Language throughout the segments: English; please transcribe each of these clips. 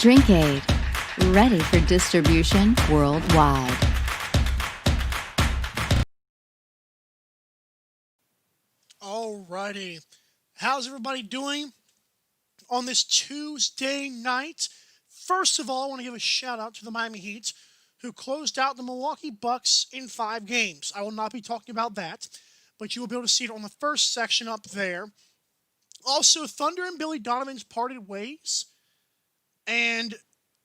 Drink Aid, ready for distribution worldwide. Alrighty, how's everybody doing on this Tuesday night? First of all, I want to give a shout out to the Miami Heat, who closed out the Milwaukee Bucks in 5 games. I will not be talking about that, but you will be able to see it on the first section up there. Also, Thunder and Billy Donovan's parted ways, and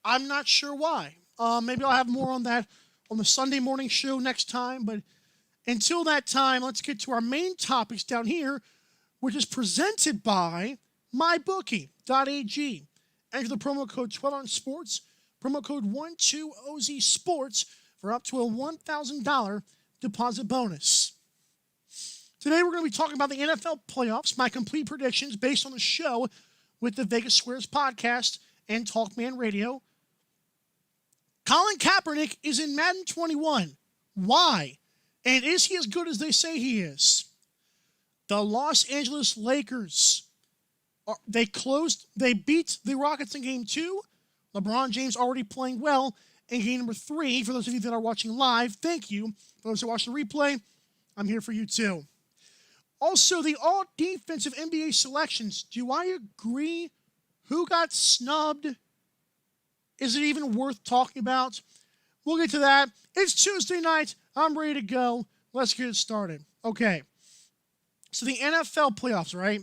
I'm not sure why. Maybe I'll have more on that on the Sunday morning show next time, but until that time, let's get to our main topics down here, which is presented by MyBookie.ag. Enter the promo code 12OnSports, promo code 12OZSports for up to a $1,000 deposit bonus. Today we're going to be talking about the NFL playoffs, my complete predictions based on the show with the Vegas Squares podcast and Talkman Radio. Colin Kaepernick is in Madden 21. Why? And is he as good as they say he is? The Los Angeles Lakers, they beat the Rockets in Game 2. LeBron James already playing well in Game number 3. For those of you that are watching live, thank you. For those who watch the replay, I'm here for you too. Also, the all-defensive NBA selections. Do I agree? Who got snubbed? Is it even worth talking about? We'll get to that. It's Tuesday night. I'm ready to go. Let's get it started. Okay. So the NFL playoffs, right?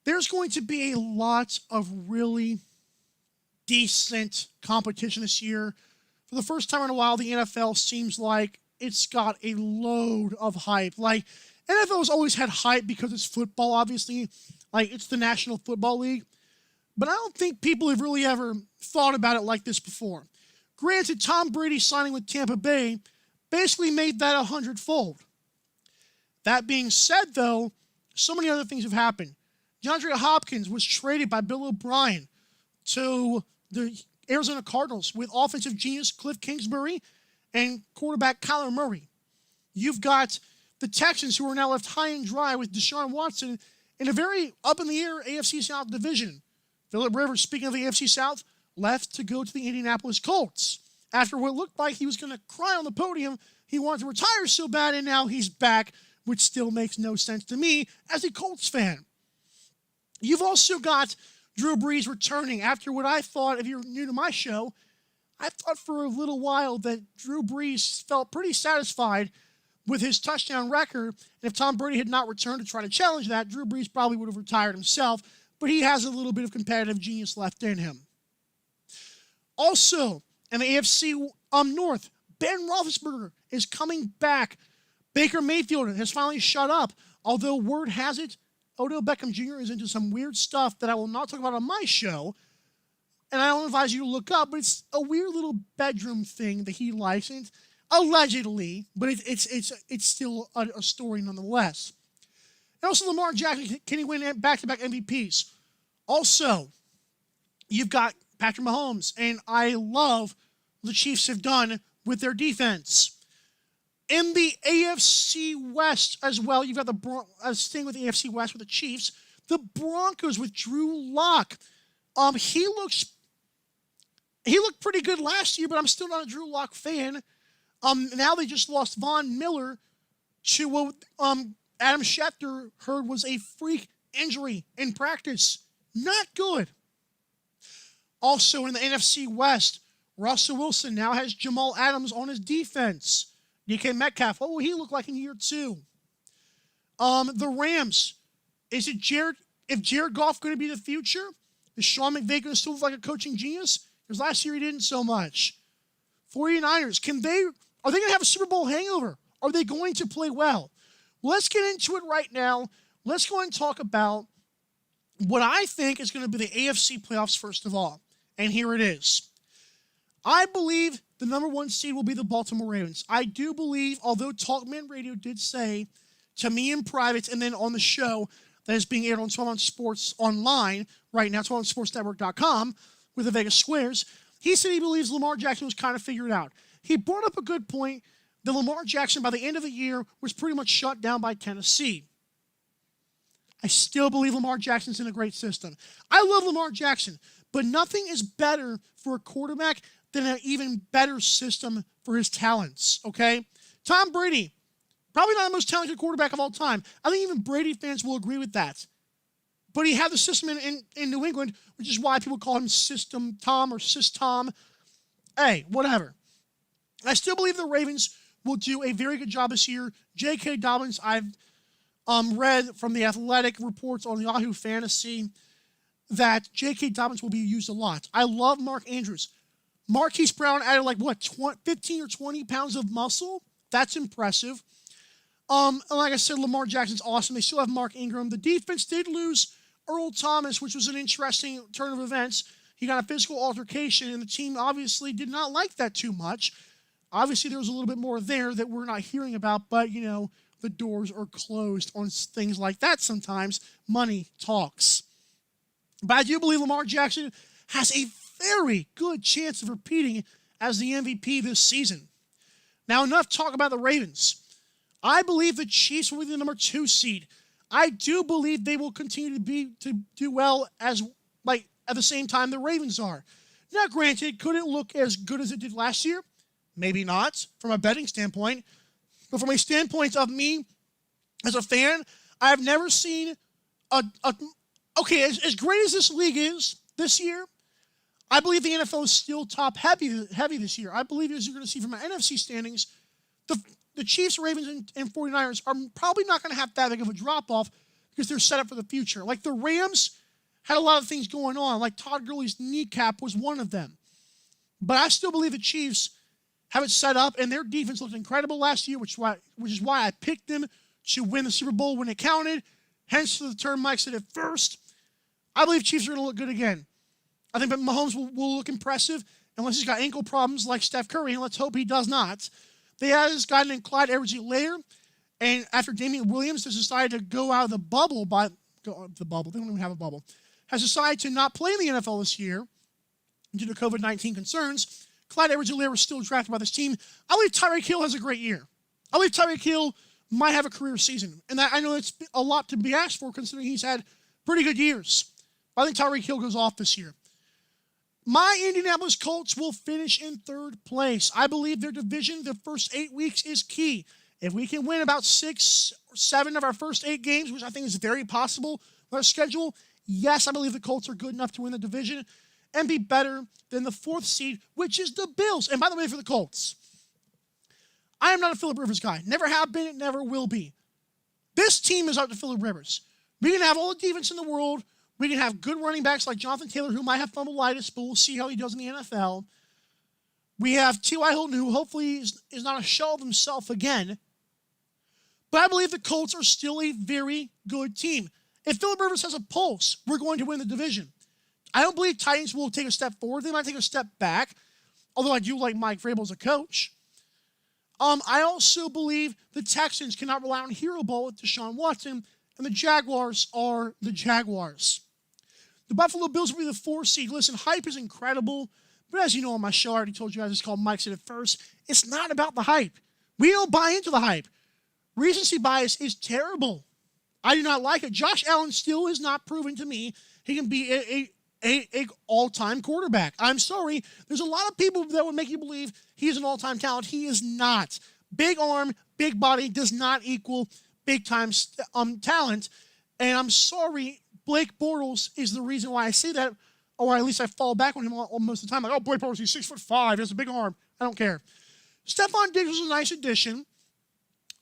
There's going to be a lot of really decent competition this year. For the first time in a while, the NFL seems like it's got a load of hype. Like, NFL has always had hype because it's football, obviously. Like, it's the National Football League. But I don't think people have really ever thought about it like this before. Granted, Tom Brady signing with Tampa Bay basically made that 100-fold. That being said, though, so many other things have happened. DeAndre Hopkins was traded by Bill O'Brien to the Arizona Cardinals with offensive genius Cliff Kingsbury and quarterback Kyler Murray. You've got the Texans, who are now left high and dry with Deshaun Watson in a very up-in-the-air AFC South division. Phillip Rivers, speaking of the AFC South, left to go to the Indianapolis Colts. After what looked like he was going to cry on the podium, he wanted to retire so bad, and now he's back, which still makes no sense to me as a Colts fan. You've also got Drew Brees returning after what I thought, if you're new to my show, I thought for a little while that Drew Brees felt pretty satisfied with his touchdown record. And if Tom Brady had not returned to try to challenge that, Drew Brees probably would have retired himself, but he has a little bit of competitive genius left in him. Also, in the AFC North, Ben Roethlisberger is coming back. Baker Mayfield has finally shut up, although word has it, Odell Beckham Jr. is into some weird stuff that I will not talk about on my show, and I don't advise you to look up, but it's a weird little bedroom thing that he licensed, allegedly, but it's still a story nonetheless. And also, Lamar Jackson, can he win back-to-back MVPs? Also, you've got Patrick Mahomes, and I love what the Chiefs have done with their defense. In the AFC West as well, you've got staying with the AFC West with the Chiefs, the Broncos with Drew Lock. He looked pretty good last year, but I'm still not a Drew Lock fan. Now they just lost Von Miller to what Adam Schefter heard was a freak injury in practice. Not good. Also in the NFC West, Russell Wilson now has Jamal Adams on his defense. DK Metcalf, what will he look like in year 2? The Rams, is Jared Goff going to be the future? Is Sean McVay going to still look like a coaching genius? Because last year he didn't so much. 49ers, are they going to have a Super Bowl hangover? Are they going to play well? Let's get into it right now. Let's go and talk about what I think is going to be the AFC playoffs first of all. And here it is. I believe the number 1 seed will be the Baltimore Ravens. I do believe, although Talkman Radio did say to me in private and then on the show that is being aired on 12 On Sports online right now, 12onsportsnetwork.com with the Vegas Squares, he said he believes Lamar Jackson was kind of figured out. He brought up a good point that Lamar Jackson, by the end of the year, was pretty much shut down by Tennessee. I still believe Lamar Jackson's in a great system. I love Lamar Jackson, But nothing is better for a quarterback than an even better system for his talents, okay? Tom Brady, probably not the most talented quarterback of all time. I think even Brady fans will agree with that. But he had the system in New England, which is why people call him System Tom or Sys Tom. Hey, whatever. I still believe the Ravens will do a very good job this year. J.K. Dobbins, I've read from the Athletic reports on Yahoo Fantasy that J.K. Dobbins will be used a lot. I love Mark Andrews. Marquise Brown added 15 or 20 pounds of muscle. That's impressive. And like I said, Lamar Jackson's awesome. They still have Mark Ingram. The defense did lose Earl Thomas, which was an interesting turn of events. He got a physical altercation, and the team obviously did not like that too much. Obviously, there was a little bit more there that we're not hearing about, but, the doors are closed on things like that sometimes. Money talks. But I do believe Lamar Jackson has a very good chance of repeating as the MVP this season. Now, enough talk about the Ravens. I believe the Chiefs will be the number 2 seed. I do believe they will continue to do well as at the same time the Ravens are. Now, granted, could it look as good as it did last year? Maybe not, from a betting standpoint. But from a standpoint of me as a fan, I've never seen as great as this league is this year, I believe the NFL is still top heavy this year. I believe, as you're going to see from my NFC standings, the Chiefs, Ravens, and 49ers are probably not going to have that big of a drop-off because they're set up for the future. Like the Rams had a lot of things going on. Like Todd Gurley's kneecap was one of them. But I still believe the Chiefs have it set up, and their defense looked incredible last year, which is why I picked them to win the Super Bowl when it counted. Hence the term Mike said at first. I believe Chiefs are going to look good again. I think that Mahomes will look impressive unless he's got ankle problems like Steph Curry, and let's hope he does not. They had this guy named Clyde Edwards-Helaire, and after Damian Williams has decided to go out of the bubble, they don't even have a bubble, has decided to not play in the NFL this year due to COVID-19 concerns. Clyde Edwards-Helaire was still drafted by this team. I believe Tyreek Hill has a great year. I believe Tyreek Hill might have a career season, and I know it's a lot to be asked for considering he's had pretty good years. But I think Tyreek Hill goes off this year. My Indianapolis Colts will finish in 3rd place. I believe their division, the first 8 weeks, is key. If we can win about 6 or 7 of our first 8 games, which I think is very possible with our schedule, yes, I believe the Colts are good enough to win the division and be better than the 4th seed, which is the Bills. And by the way, for the Colts, I am not a Phillip Rivers guy. Never have been, never will be. This team is up to Phillip Rivers. We can have all the defense in the world. We can have good running backs like Jonathan Taylor, who might have fumbleitis, but we'll see how he does in the NFL. We have T.Y. Hilton, who hopefully is not a shell of himself again. But I believe the Colts are still a very good team. If Phillip Rivers has a pulse, we're going to win the division. I don't believe Titans will take a step forward. They might take a step back, although I do like Mike Vrabel as a coach. I also believe the Texans cannot rely on hero ball with Deshaun Watson, and the Jaguars are the Jaguars. The Buffalo Bills will be the 4th seed. Listen, hype is incredible, but as you know on my show, I already told you guys it's called Mike Said It First. It's not about the hype. We don't buy into the hype. Recency bias is terrible. I do not like it. Josh Allen still is not proven to me he can be a all-time quarterback. I'm sorry. There's a lot of people that would make you believe he is an all-time talent. He is not. Big arm, big body does not equal big-time talent. And I'm sorry, Blake Bortles is the reason why I say that, or at least I fall back on him most of the time. Like, Blake Bortles, he's 6'5", he has a big arm. I don't care. Stephon Diggs was a nice addition.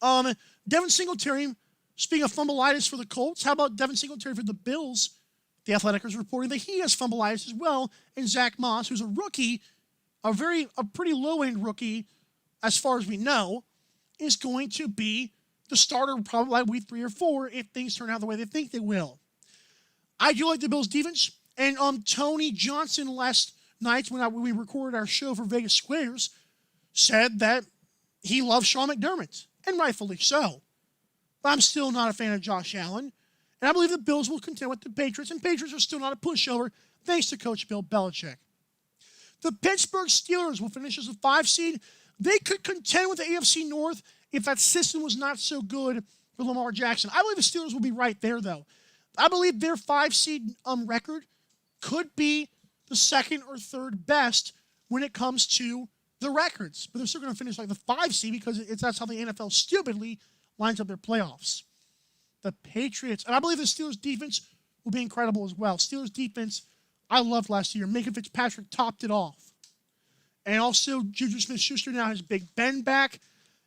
Devin Singletary, speaking of fumbleitis for the Colts, how about Devin Singletary for the Bills? The Athletic is reporting that he has fumbleitis as well. And Zach Moss, who's a rookie, a pretty low-end rookie, as far as we know, is going to be the starter probably by week 3 or 4 if things turn out the way they think they will. I do like the Bills' defense. And Tony Johnson last night when we recorded our show for Vegas Squares said that he loves Sean McDermott, and rightfully so. But I'm still not a fan of Josh Allen. And I believe the Bills will contend with the Patriots, and Patriots are still not a pushover thanks to Coach Bill Belichick. The Pittsburgh Steelers will finish as a 5 seed. They could contend with the AFC North if that system was not so good for Lamar Jackson. I believe the Steelers will be right there, though. I believe their 5 seed record could be the second or third best when it comes to the records. But they're still going to finish like the 5 seed because that's how the NFL stupidly lines up their playoffs. The Patriots, and I believe the Steelers defense will be incredible as well. Steelers defense, I loved last year. Minka Fitzpatrick topped it off. And also, Juju Smith-Schuster now has Big Ben back.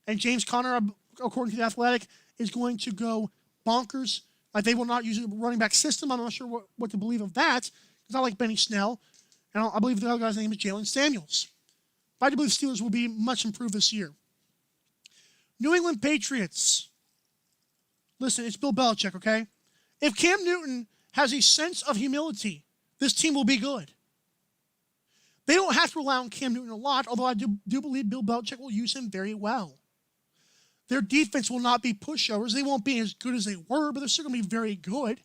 And James Conner, according to The Athletic, is going to go bonkers. Like, they will not use a running back system. I'm not sure what to believe of that. Because I like Benny Snell. And I believe the other guy's name is Jalen Samuels. But I do believe the Steelers will be much improved this year. New England Patriots. Listen, it's Bill Belichick, okay? If Cam Newton has a sense of humility, this team will be good. They don't have to rely on Cam Newton a lot, although I do believe Bill Belichick will use him very well. Their defense will not be pushovers. They won't be as good as they were, but they're still going to be very good.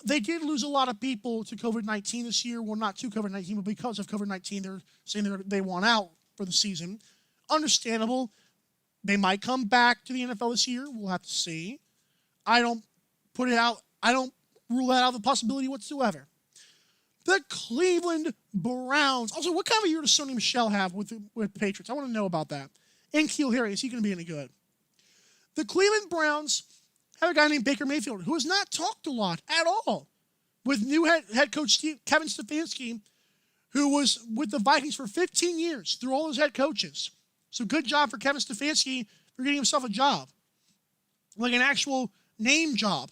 They did lose a lot of people to COVID-19 this year. Well, not to COVID-19, but because of COVID-19, they're saying they want out for the season. Understandable. They might come back to the NFL this year. We'll have to see. I don't put it out. I don't rule that out of the possibility whatsoever. The Cleveland Browns. Also, what kind of a year does Sony Michel have with Patriots? I want to know about that. And Keel Harry, is he going to be any good? The Cleveland Browns have a guy named Baker Mayfield who has not talked a lot at all with new head coach Kevin Stefanski, who was with the Vikings for 15 years through all his head coaches. So good job for Kevin Stefanski for getting himself a job, like an actual name job.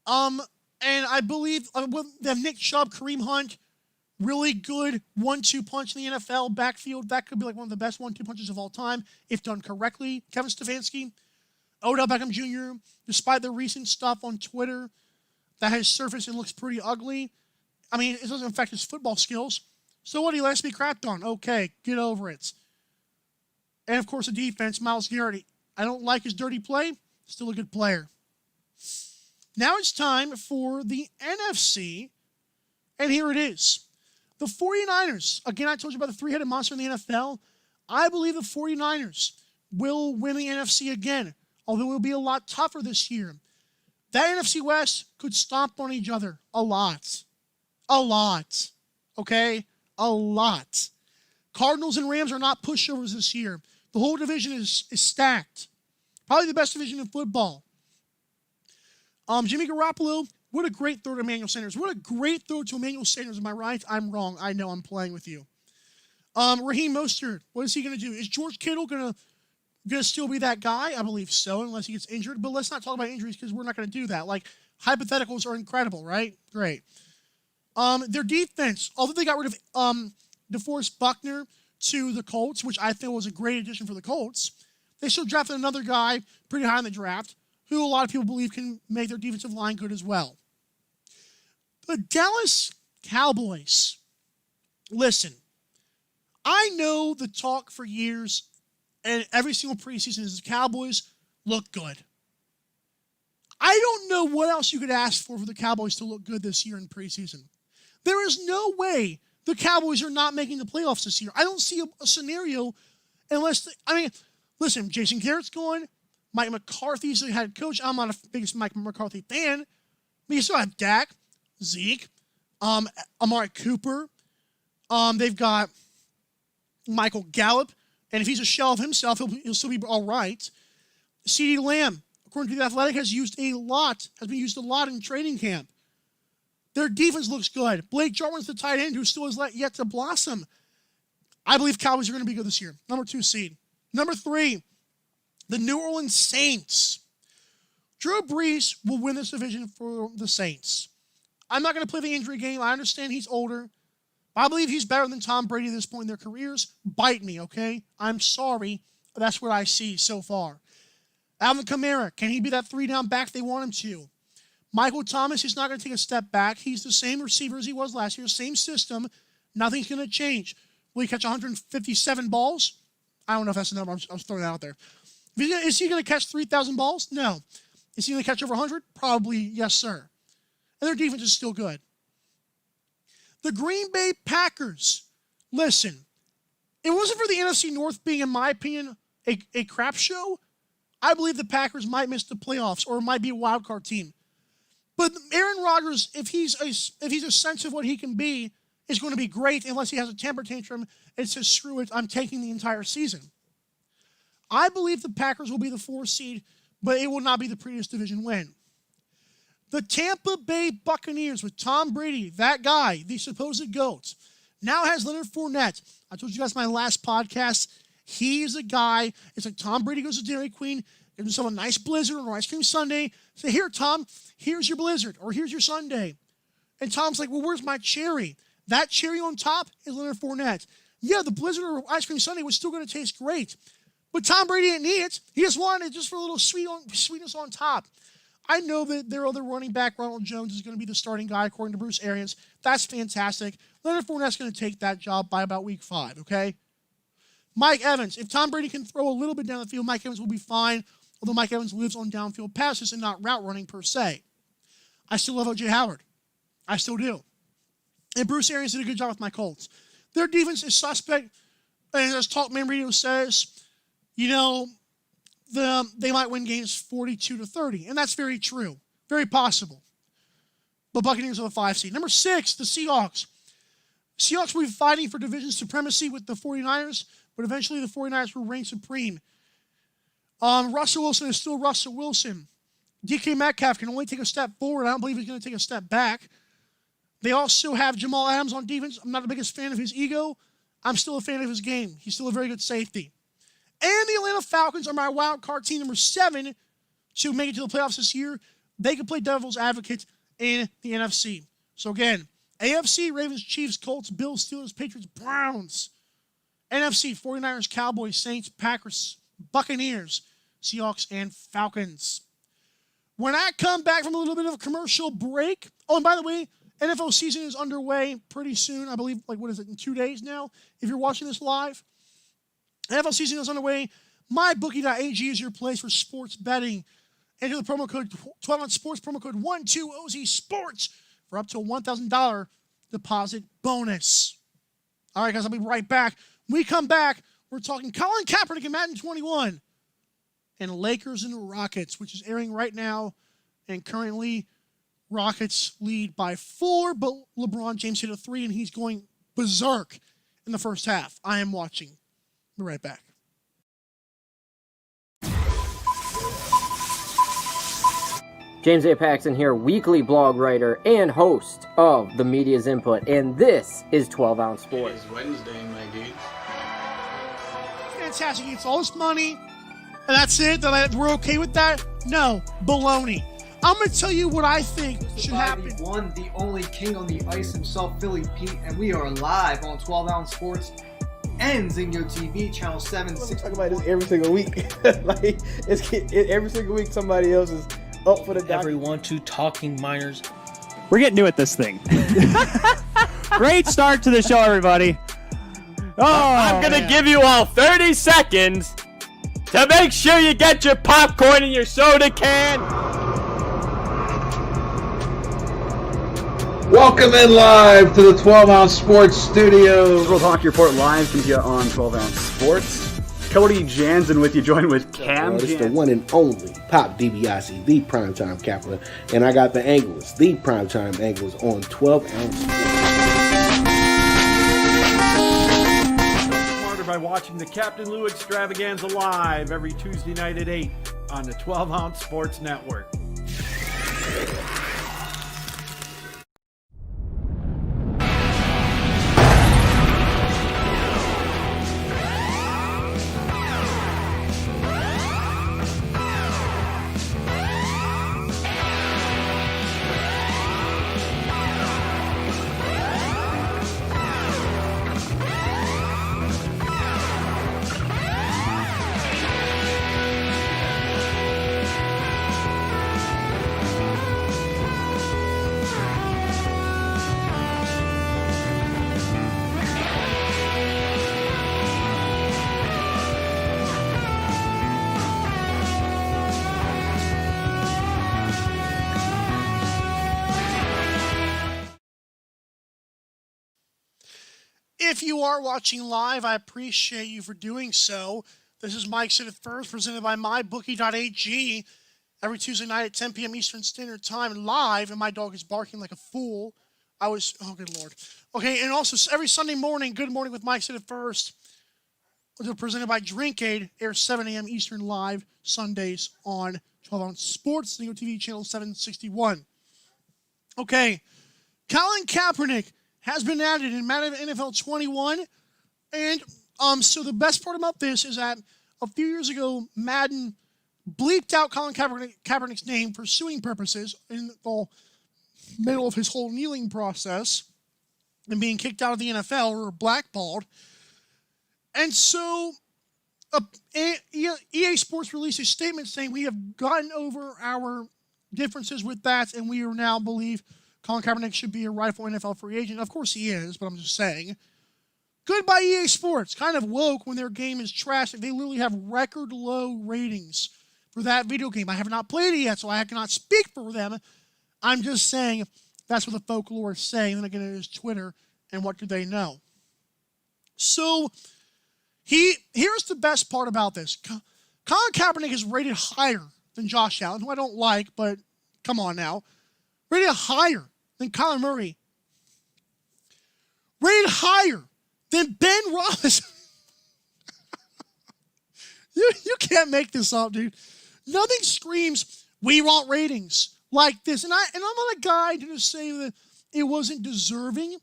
And I believe they have Nick Chubb, Kareem Hunt, really good 1-2 punch in the NFL backfield. That could be like one of the best 1-2 punches of all time if done correctly. Kevin Stefanski, Odell Beckham Jr., despite the recent stuff on Twitter that has surfaced and looks pretty ugly, I mean, it doesn't affect his football skills. So what, he lets me crapped on. Okay, get over it. And, of course, the defense, Myles Garrett. I don't like his dirty play. Still a good player. Now it's time for the NFC, and here it is. The 49ers. Again, I told you about the three-headed monster in the NFL. I believe the 49ers will win the NFC again, although it will be a lot tougher this year. That NFC West could stomp on each other a lot. A lot. Okay? A lot. Cardinals and Rams are not pushovers this year. The whole division is stacked. Probably the best division in football. Jimmy Garoppolo, what a great throw to Emmanuel Sanders. What a great throw to Emmanuel Sanders. Am I right? I'm wrong. I know I'm playing with you. Raheem Mostert, what is he going to do? Is George Kittle going to still be that guy? I believe so, unless he gets injured. But let's not talk about injuries because we're not going to do that. Like, hypotheticals are incredible, right? Great. Their defense, although they got rid of DeForest Buckner to the Colts, which I think was a great addition for the Colts, they still drafted another guy pretty high in the draft who a lot of people believe can make their defensive line good as well. The Dallas Cowboys. Listen, I know the talk for years and every single preseason is the Cowboys look good. I don't know what else you could ask for the Cowboys to look good this year in preseason. There is no way the Cowboys are not making the playoffs this year. I don't see a scenario unless, listen, Jason Garrett's gone. Mike McCarthy's the head coach. I'm not the biggest Mike McCarthy fan. But you still have Dak, Zeke, Amari Cooper. They've got Michael Gallup. And if he's a shell of himself, he'll still be all right. CeeDee Lamb, according to The Athletic, has been used a lot in training camp. Their defense looks good. Blake Jarwin's the tight end who still has yet to blossom. I believe Cowboys are going to be good this year. Number 2 seed. Number 3, the New Orleans Saints. Drew Brees will win this division for the Saints. I'm not going to play the injury game. I understand he's older. But I believe he's better than Tom Brady at this point in their careers. Bite me, okay? I'm sorry. That's what I see so far. Alvin Kamara, can he be that 3-down back they want him to? Michael Thomas is not going to take a step back. He's the same receiver as he was last year, same system. Nothing's going to change. Will he catch 157 balls? I don't know if that's the number. I was throwing that out there. Is he going to catch 3,000 balls? No. Is he going to catch over 100? Probably yes, sir. And their defense is still good. The Green Bay Packers. Listen, it wasn't for the NFC North being, in my opinion, a crap show. I believe the Packers might miss the playoffs or might be a wild card team. But Aaron Rodgers, if he's a sense of what he can be, is going to be great unless he has a temper tantrum and says, screw it, I'm taking the entire season. I believe the Packers will be the 4th seed, but it will not be the prettiest division win. The Tampa Bay Buccaneers with Tom Brady, that guy, the supposed GOAT, now has Leonard Fournette. I told you guys my last podcast, he's a guy, it's like Tom Brady goes to Dairy Queen, gives himself a nice Blizzard or ice cream sundae. Say, here, Tom, here's your Blizzard, or here's your sundae. And Tom's like, well, where's my cherry? That cherry on top is Leonard Fournette. Yeah, the Blizzard or ice cream sundae was still going to taste great. But Tom Brady didn't need it. He just wanted it just for a little sweetness on top. I know that their other running back, Ronald Jones, is going to be the starting guy, according to Bruce Arians. That's fantastic. Leonard Fournette's going to take that job by about week 5, okay? Mike Evans. If Tom Brady can throw a little bit down the field, Mike Evans will be fine, although Mike Evans lives on downfield passes and not route running per se. I still love O.J. Howard. I still do. And Bruce Arians did a good job with my Colts. Their defense is suspect, and as Talkman Radio says, you know, they might win games 42-30, and that's very true. Very possible. But Buccaneers are the 5 seed. Number 6, the Seahawks. Seahawks will be fighting for division supremacy with the 49ers, but eventually the 49ers will reign supreme. Russell Wilson is still Russell Wilson. DK Metcalf can only take a step forward. I don't believe he's going to take a step back. They also have Jamal Adams on defense. I'm not the biggest fan of his ego. I'm still a fan of his game. He's still a very good safety. And the Atlanta Falcons are my wild card team, number 7, to make it to the playoffs this year. They can play devil's advocate in the NFC. So again, AFC, Ravens, Chiefs, Colts, Bills, Steelers, Patriots, Browns. NFC, 49ers, Cowboys, Saints, Packers, Buccaneers, Seahawks, and Falcons. When I come back from a little bit of a commercial break, oh, and by the way, NFL season is underway pretty soon. I believe, in 2 days now, if you're watching this live. NFL season is underway. MyBookie.ag is your place for sports betting. Enter the promo code 12OunceSports, promo code 12OZSports for up to a $1,000 deposit bonus. All right, guys, I'll be right back. When we come back, we're talking Colin Kaepernick in Madden 21 and Lakers and Rockets, which is airing right now. And currently, Rockets lead by 4, but LeBron James hit a 3, and he's going berserk in the first half. I am watching. Be right back. James A. Paxton here, weekly blog writer and host of The Media's Input, and this is 12 Ounce Sports. It's Wednesday, my dude. Fantastic. It's all this money, and that's it? We're okay with that? No. Baloney. I'm going to tell you what I think should happen. The one, the only king on the ice himself, Philly Pete, and we are live on 12 Ounce Sports and Zingo TV, channel 760. We talk about this every single week. Every single week somebody else is up for the doc. Everyone to Talking Miners. We're getting new at this thing. Great start to the show, everybody. I'm going to give you all 30 seconds to make sure you get your popcorn and your soda can. Welcome in live to the 12 Ounce Sports Studio. World Hockey Report live comes to you on 12 Ounce Sports. Cody Jansen with you, joined with Cam It's the one and only Pop DiBiase, the primetime capper. And I got the Anglers, the primetime Anglers on 12 Ounce Sports. Smarter by watching the Captain Lou Extravaganza live every Tuesday night at 8 on the 12 Ounce Sports Network. If you are watching live, I appreciate you for doing so. This is Mike Sit First, presented by MyBookie.ag. every Tuesday night at 10 p.m. Eastern Standard Time live, and my dog is barking like a fool. Oh, good Lord. Okay, and also every Sunday morning, Good Morning with Mike said it first, presented by Drinkade, airs 7 a.m. Eastern live Sundays on 12 Ounce Sports, Zingo TV channel 761. Okay, Colin Kaepernick has been added in Madden NFL 21, and so the best part about this is that a few years ago, Madden bleeped out Colin Kaepernick's name for suing purposes in the middle of his whole kneeling process and being kicked out of the NFL or blackballed. And so EA Sports released a statement saying we have gotten over our differences with that, and we now believe Colin Kaepernick should be a rightful NFL free agent. Of course he is, but I'm just saying. Goodbye EA Sports. Kind of woke when their game is trash. They literally have record low ratings for that video game. I have not played it yet, so I cannot speak for them. I'm just saying that's what the folklore is saying. Then again, it is Twitter, and what do they know? So here's the best part about this. Colin Kaepernick is rated higher than Josh Allen, who I don't like, but come on now. Rated higher than Kyler Murray. Rated higher than Ben Roethlisberger. You can't make this up, dude. Nothing screams, we want ratings like this. And I'm not a guy to just say that it wasn't deserving,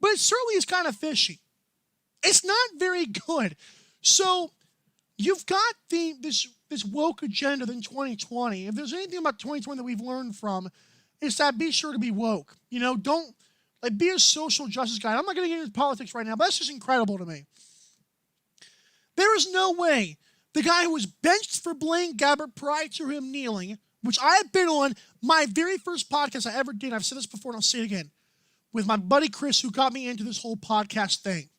but it certainly is kind of fishy. It's not very good. So you've got this woke agenda in 2020. If there's anything about 2020 that we've learned from, it's that be sure to be woke. Don't be a social justice guy. I'm not going to get into politics right now, but that's just incredible to me. There is no way the guy who was benched for Blaine Gabbert prior to him kneeling, which I have been on my very first podcast I ever did. I've said this before and I'll say it again. With my buddy Chris, who got me into this whole podcast thing.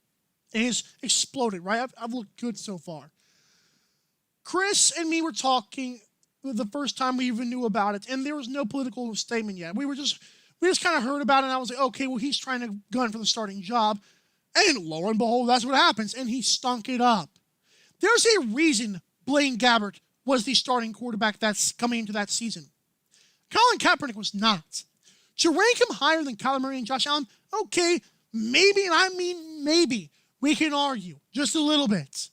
And it's exploded, right? I've looked good so far. Chris and me were talking the first time we even knew about it, and there was no political statement yet. We just kind of heard about it, and I was like, okay, well, he's trying to gun for the starting job. And lo and behold, that's what happens, and he stunk it up. There's a reason Blaine Gabbert was the starting quarterback that's coming into that season. Colin Kaepernick was not. To rank him higher than Kyler Murray and Josh Allen, okay, maybe, and I mean maybe, we can argue just a little bit.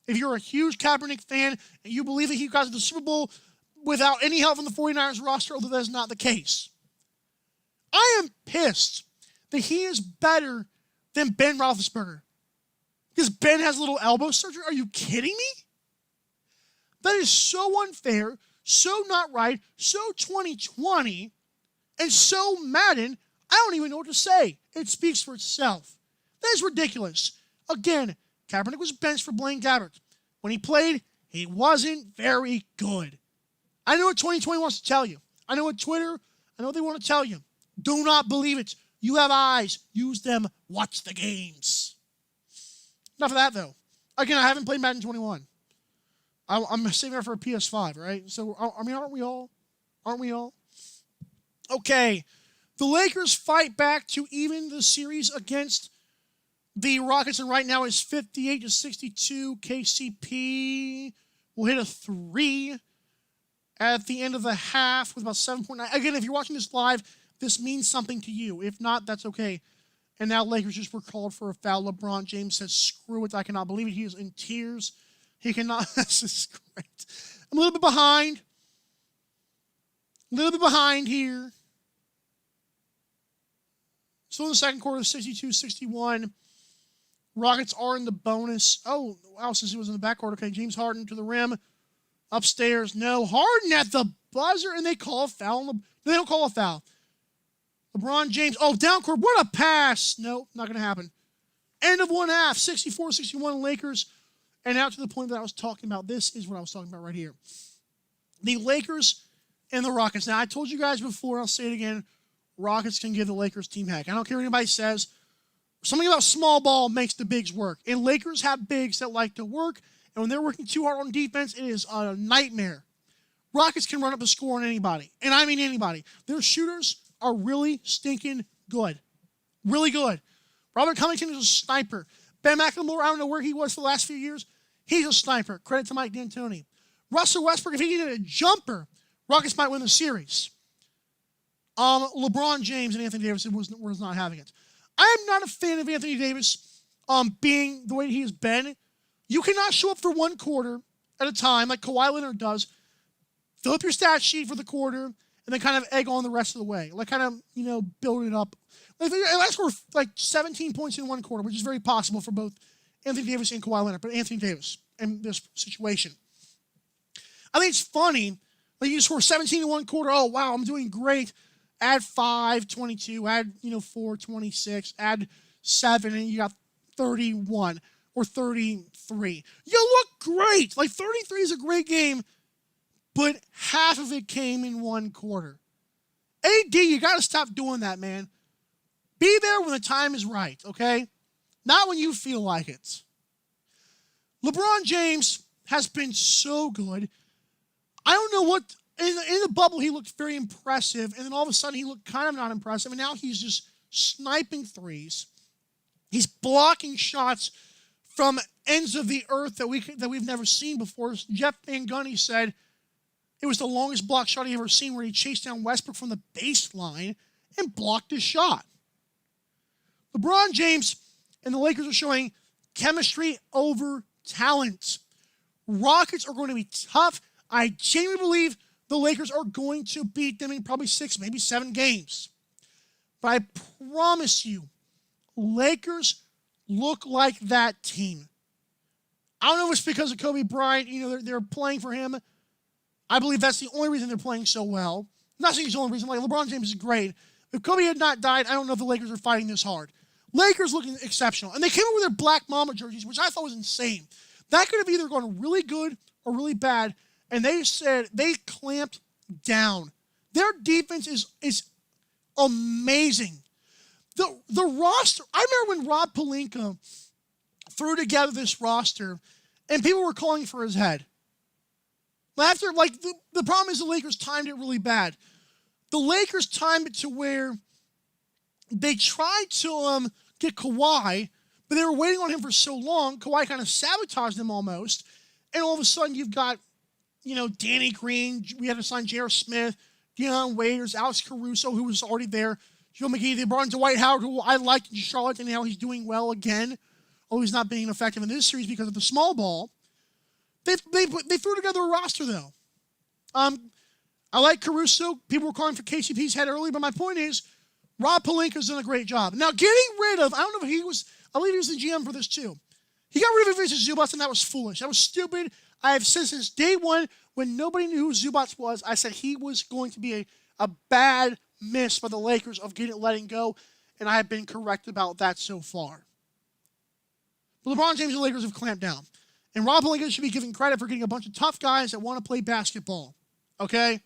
If you're a huge Kaepernick fan and you believe that he got to the Super Bowl without any help from the 49ers roster, although that's not the case. I am pissed that he is better than Ben Roethlisberger. Because Ben has a little elbow surgery? Are you kidding me? That is so unfair, so not right, so 2020, and so Madden, I don't even know what to say. It speaks for itself. That is ridiculous. Again, Kaepernick was benched for Blaine Gabbert. When he played, he wasn't very good. I know what 2020 wants to tell you. I know what Twitter, I know what they want to tell you. Do not believe it. You have eyes. Use them. Watch the games. Enough of that, though. Again, I haven't played Madden 21. I'm saving that for a PS5, right? So, I mean, aren't we all? Aren't we all? Okay. The Lakers fight back to even the series against the Rockets, and right now it's 58-62. KCP will hit a 3 at the end of the half with about 7.9. Again, if you're watching this live, this means something to you. If not, that's okay. And now Lakers just were called for a foul. LeBron James says, screw it. I cannot believe it. He is in tears. He cannot. This is great. I'm a little bit behind. A little bit behind here. So in the second quarter, 62-61. Rockets are in the bonus. Oh, wow, since he was in the backcourt. Okay, James Harden to the rim. Upstairs, no. Harden at the buzzer, and they call a foul. They don't call a foul. LeBron James. Oh, down court. What a pass. No, not going to happen. End of one half. 64-61 Lakers. And now to the point that I was talking about. This is what I was talking about right here. The Lakers and the Rockets. Now, I told you guys before, I'll say it again. Rockets can give the Lakers team heck. I don't care what anybody says. Something about small ball makes the bigs work. And Lakers have bigs that like to work. And when they're working too hard on defense, it is a nightmare. Rockets can run up the score on anybody. And I mean anybody. Their shooters are really stinking good. Really good. Robert Covington is a sniper. Ben McLemore, I don't know where he was for the last few years. He's a sniper. Credit to Mike D'Antoni. Russell Westbrook, if he needed a jumper Rockets might win the series. LeBron James and Anthony Davis was not having it. I am not a fan of Anthony Davis being the way he has been. You cannot show up for one quarter at a time like Kawhi Leonard does. Fill up your stat sheet for the quarter and then kind of egg on the rest of the way. Like kind of, build it up. Like, I score like 17 points in one quarter, which is very possible for both Anthony Davis and Kawhi Leonard, but Anthony Davis in this situation. I think it's funny. Like you score 17 in one quarter. Oh, wow, I'm doing great. Add 5, 22. Add, 4, 26. Add 7, and you got 31 or 33. You look great. Like 33 is a great game, but half of it came in one quarter. AD, you got to stop doing that, man. Be there when the time is right, okay? Not when you feel like it. LeBron James has been so good. I don't know what, in the bubble he looked very impressive, and then all of a sudden he looked kind of not impressive, and now he's just sniping threes. He's blocking shots from ends of the earth that we've never seen before. Jeff Van Gundy said it was the longest block shot he ever seen, where he chased down Westbrook from the baseline and blocked his shot. LeBron James and the Lakers are showing chemistry over talent. Rockets are going to be tough. I genuinely believe the Lakers are going to beat them in probably 6, maybe 7 games. But I promise you, Lakers look like that team. I don't know if it's because of Kobe Bryant. They're playing for him. I believe that's the only reason they're playing so well. I'm not saying it's the only reason. Like, LeBron James is great. If Kobe had not died, I don't know if the Lakers are fighting this hard. Lakers looking exceptional. And they came up with their Black Mamba jerseys, which I thought was insane. That could have either gone really good or really bad. And they said they clamped down. Their defense is amazing. The roster, I remember when Rob Pelinka threw together this roster and people were calling for his head. After, the problem is the Lakers timed it really bad. The Lakers timed it to where they tried to get Kawhi, but they were waiting on him for so long, Kawhi kind of sabotaged them almost, and all of a sudden you've got, Danny Green, we had to sign J.R. Smith, Deion Waiters, Alex Caruso, who was already there, Joe McGee. They brought in Dwight Howard, who I liked in Charlotte, and now he's doing well again, although he's not being effective in this series because of the small ball. They threw together a roster, though. I like Caruso. People were calling for KCP's head earlier, but my point is, Rob Pelinka's done a great job. Now, getting rid of, I don't know if I believe he was the GM for this too. He got rid of Ivica Zubac, and that was foolish. That was stupid. I have said since day one, when nobody knew who Zubac was, I said he was going to be a bad miss by the Lakers of letting go, and I have been correct about that so far. But LeBron James and the Lakers have clamped down. And Rob Pelinka should be given credit for getting a bunch of tough guys that want to play basketball. Okay?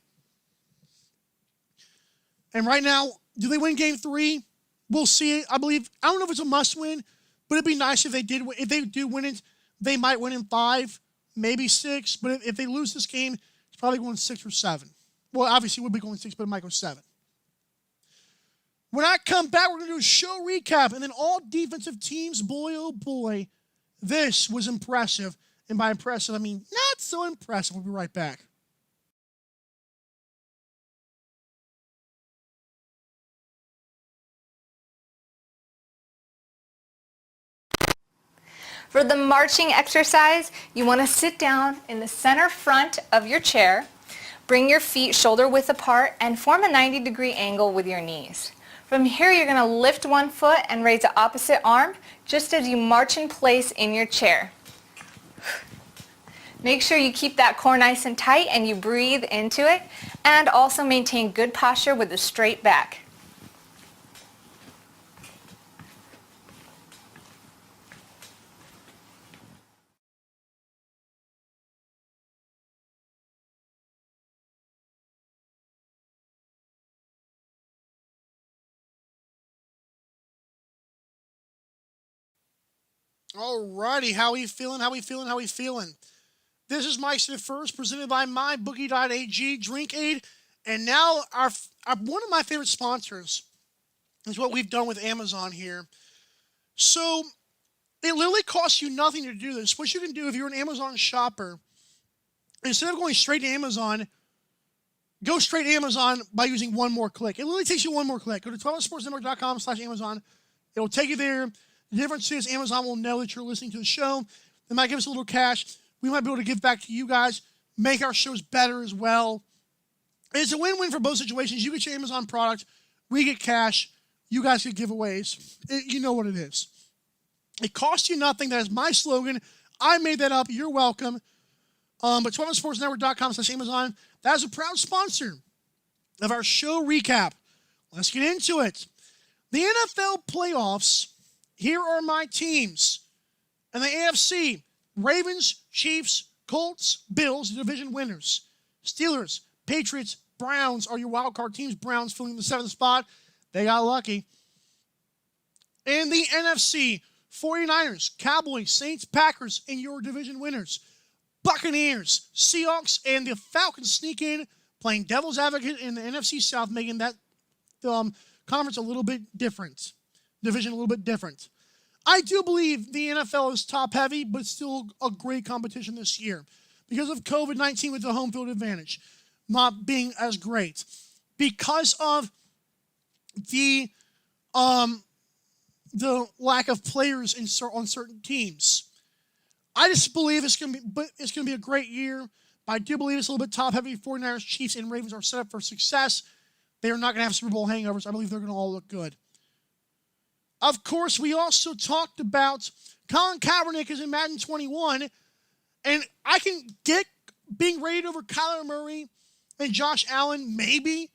And right now, do they win Game 3? We'll see it. I don't know if it's a must-win, but it'd be nice if they did. If they do win it, they might win in 5, maybe 6. But if they lose this game, it's probably going 6 or 7. Well, obviously, it would be going 6, but it might go 7. When I come back, we're going to do a show recap, and then all defensive teams. Boy, oh boy, this was impressive. And by impressive, I mean not so impressive. We'll be right back. For the marching exercise, you want to sit down in the center front of your chair, bring your feet shoulder width apart, and form a 90-degree angle with your knees. From here, you're going to lift one foot and raise the opposite arm, just as you march in place in your chair. Make sure you keep that core nice and tight and you breathe into it, and also maintain good posture with a straight back. Alrighty, how we feeling? This is Mike Smith First, presented by MyBookie.ag, Drink Aid, and now our one of my favorite sponsors is what we've done with Amazon here. So it literally costs you nothing to do this. What you can do if you're an Amazon shopper, instead of going straight to Amazon, go straight to Amazon by using one more click. It literally takes you one more click. Go to 12ouncesportsnetwork.com/Amazon. It'll take you there. The difference is Amazon will know that you're listening to the show. They might give us a little cash. We might be able to give back to you guys, make our shows better as well. It's a win-win for both situations. You get your Amazon product, we get cash, you guys get giveaways. You know what it is. It costs you nothing. That is my slogan. I made that up. You're welcome. But 12ouncesportsnetwork.com/Amazon, that is a proud sponsor of our show recap. Let's get into it. The NFL playoffs, here are my teams. In the AFC, Ravens, Chiefs, Colts, Bills, division winners. Steelers, Patriots, Browns are your wild card teams. Browns filling the 7th spot. They got lucky. In the NFC, 49ers, Cowboys, Saints, Packers, and your division winners. Buccaneers, Seahawks, and the Falcons sneak in, playing devil's advocate in the NFC South, making that conference a little bit different. Division a little bit different. I do believe the NFL is top-heavy, but still a great competition this year because of COVID-19 with the home field advantage not being as great. Because of the lack of players on certain teams. I just believe it's going to be a great year, but I do believe it's a little bit top-heavy. 49ers, Chiefs, and Ravens are set up for success. They are not going to have Super Bowl hangovers. I believe they're going to all look good. Of course, we also talked about Colin Kaepernick is in Madden 21, and I can get being rated over Kyler Murray and Josh Allen, maybe,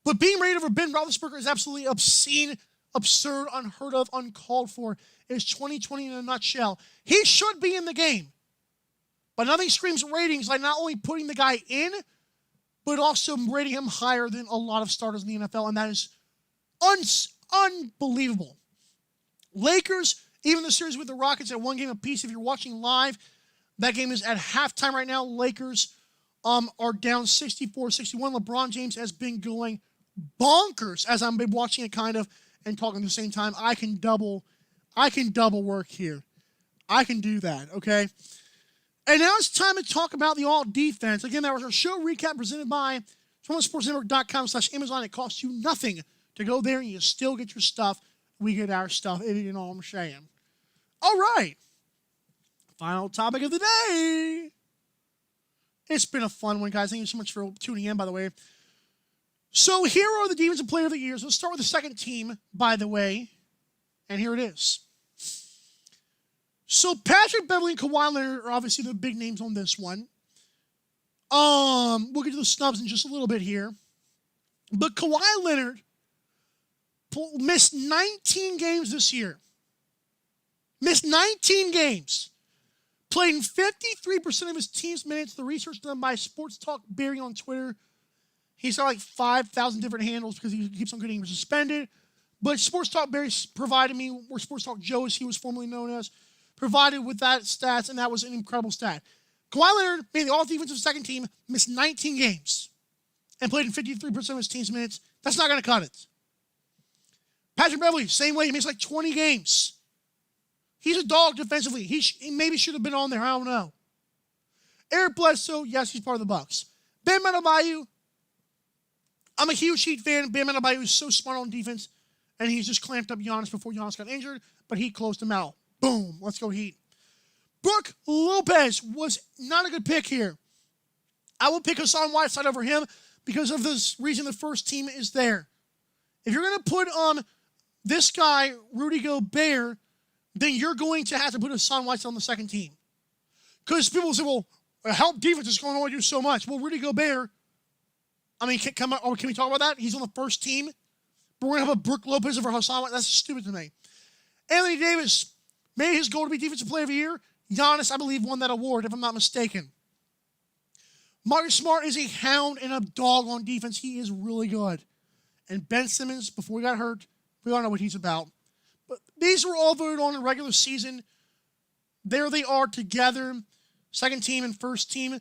but being rated over Ben Roethlisberger is absolutely obscene, absurd, unheard of, uncalled for. It's 2020 in a nutshell. He should be in the game, but nothing screams ratings like not only putting the guy in, but also rating him higher than a lot of starters in the NFL, and that is unbelievable. Lakers, even the series with the Rockets at one game apiece. If you're watching live, that game is at halftime right now. Lakers are down 64-61. LeBron James has been going bonkers as I'm watching it kind of and talking at the same time. I can double work here. I can do that, okay? And now it's time to talk about the all defense. Again, that was our show recap presented by 12ouncesportsnetwork.com/Amazon. It costs you nothing to go there and you still get your stuff. We get our stuff, you know what I'm saying. All right. Final topic of the day. It's been a fun one, guys. Thank you so much for tuning in, by the way. So here are the Defensive Player of the Year. So let's start with the second team, by the way. And here it is. So Patrick Beverley and Kawhi Leonard are obviously the big names on this one. We'll get to the snubs in just a little bit here. But Kawhi Leonard missed 19 games this year. Missed 19 games. Played in 53% of his team's minutes. The research done by Sports Talk Barry on Twitter. He's got like 5,000 different handles because he keeps on getting suspended. But Sports Talk Barry provided me, or Sports Talk Joe as he was formerly known as, provided with that stats, and that was an incredible stat. Kawhi Leonard made the all-defensive second team, missed 19 games, and played in 53% of his team's minutes. That's not going to cut it. Patrick Beverley, same way. He missed like 20 games. He's a dog defensively. He maybe should have been on there. I don't know. Eric Bledsoe, yes, he's part of the Bucks. Bam Adebayo, I'm a huge Heat fan. Bam Adebayo is so smart on defense, and he's just clamped up Giannis before Giannis got injured, but he closed him out. Boom. Let's go Heat. Brook Lopez was not a good pick here. I will pick Hassan Whiteside over him because of this reason the first team is there. If you're going to put this guy, Rudy Gobert, then you're going to have to put Hassan Whiteside on the second team. Because people say, well, help defense is going to only do so much. Well, Rudy Gobert, I mean, can we talk about that? He's on the first team. But we're going to have a Brook Lopez over Hassan Whiteside. That's stupid to me. Anthony Davis made his goal to be Defensive Player of the Year. Giannis, I believe, won that award, if I'm not mistaken. Marcus Smart is a hound and a dog on defense. He is really good. And Ben Simmons, before he got hurt, we all know what he's about. But these were all voted on in regular season. There they are together. Second team and first team.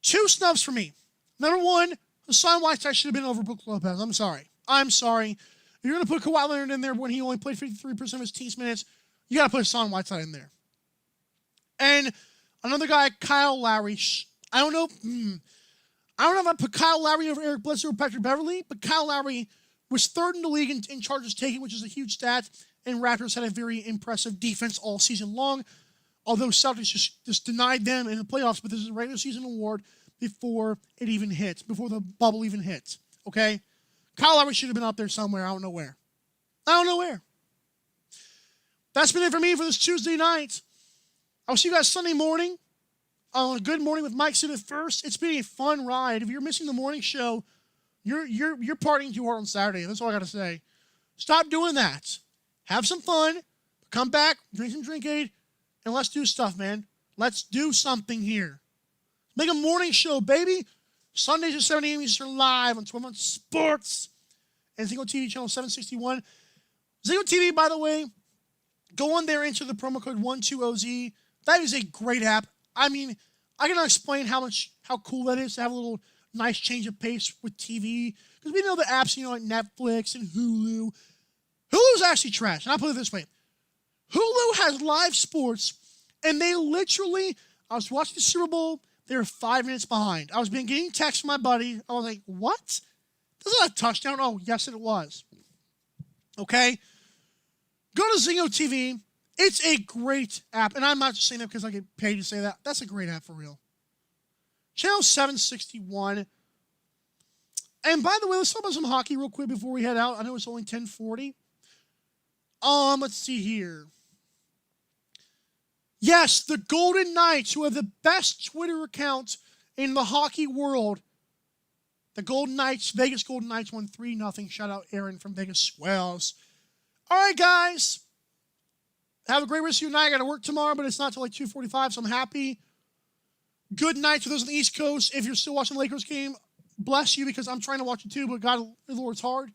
2 snubs for me. Number 1, Hassan Whiteside should have been over Brook Lopez. I'm sorry. If you're going to put Kawhi Leonard in there when he only played 53% of his team's minutes, you got to put Hassan Whiteside in there. And another guy, Kyle Lowry. I don't know. I don't know if I put Kyle Lowry over Eric Bledsoe or Patrick Beverly, but Kyle Lowry was third in the league in charges taken, which is a huge stat, and Raptors had a very impressive defense all season long, although Celtics just denied them in the playoffs, but this is a regular season award before it even hits, before the bubble even hits, okay? Kyle Lowry should have been up there somewhere. I don't know where. That's been it for me for this Tuesday night. I'll see you guys Sunday morning on Good Morning with Mike Sid at first. It's been a fun ride. If you're missing the morning show, you're partying too hard on Saturday. That's all I got to say. Stop doing that. Have some fun. Come back, drink some Drinkade, and let's do stuff, man. Let's do something here. Make a morning show, baby. Sundays at 7 a.m. Eastern live on 12 on Sports and Zingo TV channel 761. Zingo TV, by the way, go on there, enter the promo code 12OZ. That is a great app. I mean, I cannot explain how cool that is to have a little nice change of pace with TV. Because we know the apps, like Netflix and Hulu. Hulu's actually trash. And I'll put it this way. Hulu has live sports, and they literally, I was watching the Super Bowl, they were 5 minutes behind. I was getting texts from my buddy. I was like, what? That's not a touchdown. Oh, yes, it was. Okay? Go to Zingo TV. It's a great app. And I'm not just saying that because I get paid to say that. That's a great app for real. Channel 761. And by the way, let's talk about some hockey real quick before we head out. I know it's only 10:40. Let's see here. Yes, the Golden Knights, who have the best Twitter account in the hockey world. The Golden Knights, Vegas Golden Knights won 3-0. Shout out Aaron from Vegas Swells. All right, guys. Have a great rest of your night. I got to work tomorrow, but it's not till like 2:45, so I'm happy. Good night to those on the East Coast. If you're still watching the Lakers game, bless you because I'm trying to watch it too, but God, the Lord's hard.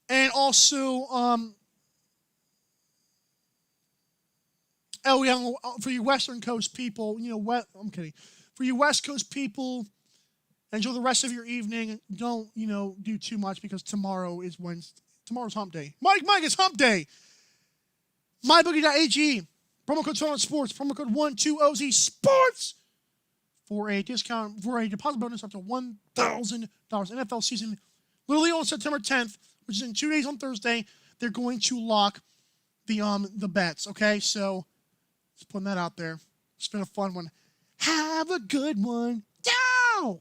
And also, for you Western Coast people, I'm kidding. For you West Coast people, enjoy the rest of your evening. Don't, do too much because tomorrow is Wednesday. Tomorrow's hump day. Mike, it's hump day. MyBookie.ag. Promo code 12 Sports. Promo code 12OZ Sports for a discount, for a deposit bonus up to $1,000. NFL season literally on September 10th, which is in 2 days on Thursday. They're going to lock the bets. Okay, so just putting that out there. It's been a fun one. Have a good one. Ciao!